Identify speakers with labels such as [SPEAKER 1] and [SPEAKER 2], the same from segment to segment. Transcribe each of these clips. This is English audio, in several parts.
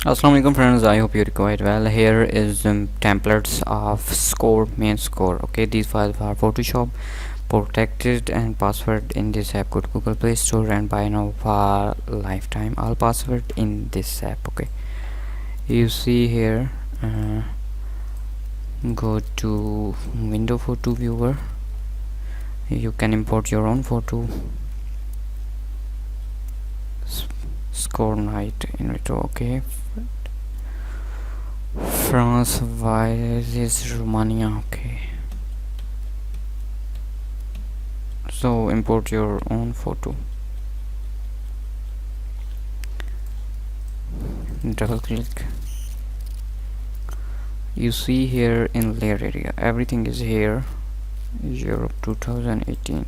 [SPEAKER 1] Assalamualaikum friends, I hope you're quite well. Here is templates of score, main score. Okay, these files are Photoshop protected and password in this app. Go to Google Play Store and buy now for lifetime. All password in this app. Okay, you see here. Go to window photo viewer. You can import your own photo. Score night in it. Okay. France versus Romania. Okay, so import your own photo. Double click. You see here in layer area everything is here, Europe 2018,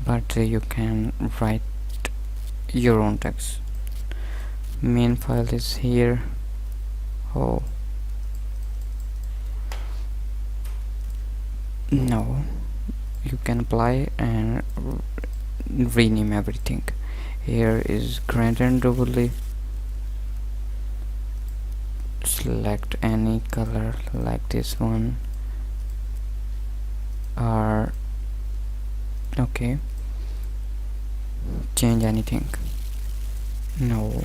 [SPEAKER 1] but you can write your own text. Main file is here. Oh no, you can apply and rename everything. Here is grand and doubly. Select any color like this one, or okay, change anything. No,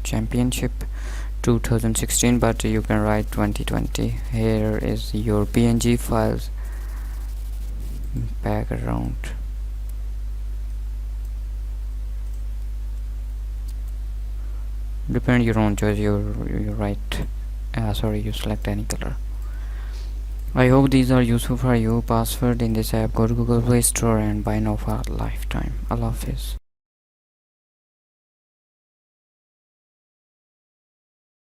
[SPEAKER 1] championship 2016, but you can write 2020. Here is your png files, background. Depend your own choice. You write you select any color. I hope these are useful for you. Password in this app. Go to Google Play Store and buy now for lifetime. Allah Hafiz.